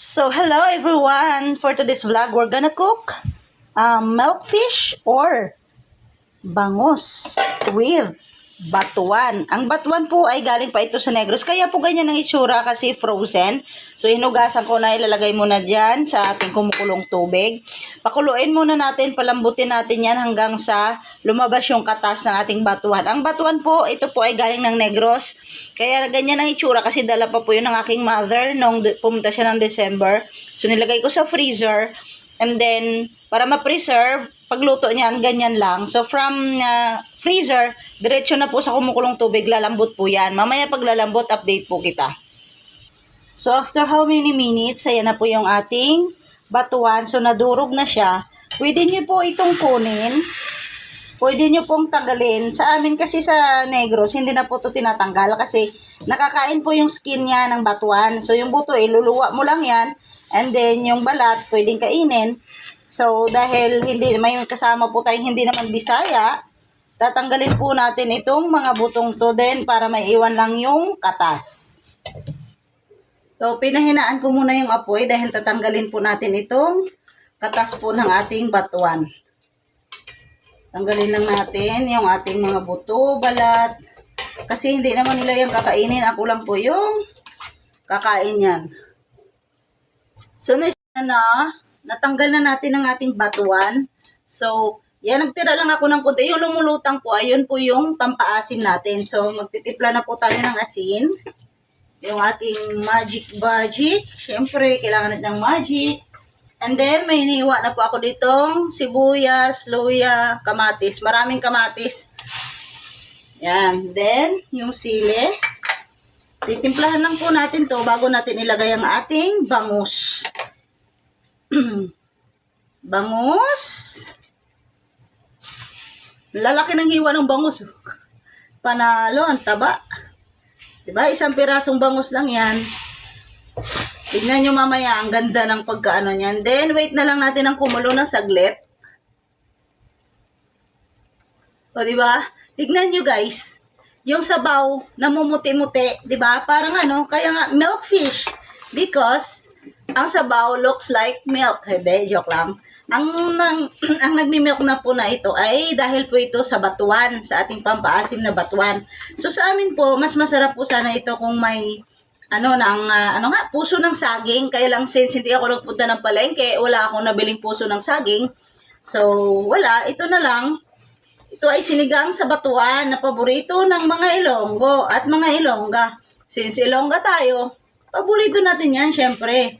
So, hello everyone! For today's vlog, we're gonna cook milkfish or bangus with batuan. Ang batuan po ay galing pa ito sa Negros. Kaya po ganyan ang itsura kasi frozen. So, hinugasan ko na, ilalagay muna dyan sa ating kumukulong tubig. Pakuluin muna natin, palambutin natin yan hanggang sa lumabas yung katas ng ating batuan. Ang batuan po, ito po ay galing ng Negros. Kaya ganyan ang itsura kasi dala pa po yun ng aking mother nung pumunta siya ng December. So, nilagay ko sa freezer. And then, para ma-preserve, pagluto niyan, ganyan lang. So, from freezer, diretso na po sa kumukulong tubig, lalambot po yan. Mamaya pag lalambot, update po kita. So, after how many minutes, ayan na po yung ating batuan. So, nadurog na siya. Pwede nyo po itong kunin. Pwede nyo pong tanggalin. Sa amin kasi sa Negros, hindi na po ito tinatanggal kasi nakakain po yung skin niya ng batuan. So, yung buto, iluluwa mo lang yan. And then, yung balat, pwedeng kainin. So, dahil hindi may kasama po tayong hindi naman Bisaya, tatanggalin po natin itong mga butong to din para maiwan lang yung katas. So, pinahinaan ko muna yung apoy dahil tatanggalin po natin itong katas po ng ating batuan. Tanggalin lang natin yung ating mga buto, balat. Kasi hindi naman nila yung kakainin. Ako lang po yung kakain yan. So, natanggal na natin ang ating batuan. So, yan, nagtira lang ako ng konti. Yung lumulutang po, ayun po yung pampaasim natin. So, magtitimpla na po tayo ng asin. Yung ating magic. Siyempre, kailangan natin ng magic. And then, may hiniwa na po ako ditong sibuyas, luya, kamatis. Maraming kamatis. Yan. Then, yung sili. Titimplahan lang po natin to bago natin ilagay ang ating bangus. Bangus. Lalaki ng hiwa ng bangus. Panalo, ang taba. Diba? Isang pirasong bangus lang yan. Tignan nyo mamaya, ang ganda ng pagkaano niyan. Then, wait na lang natin ang kumulo ng saglit. O, diba? Tignan nyo guys. Yung sabaw, namumuti-muti, di ba? Parang ano, kaya nga, milkfish. Because, ang sabaw looks like milk. Hindi, joke lang. Ang nagmi-milk na po na ito ay dahil po ito sa batuan, sa ating pampaasim na batuan. So, sa amin po, mas masarap po sana ito kung may, puso ng saging. Kaya lang, since hindi ako nagpunta ng palengke, wala akong nabiling puso ng saging. So, wala. Ito na lang. Ito ay sinigang sa batuan na paborito ng mga Ilonggo at mga Ilongga. Since Ilongga tayo, paborito natin yan, syempre.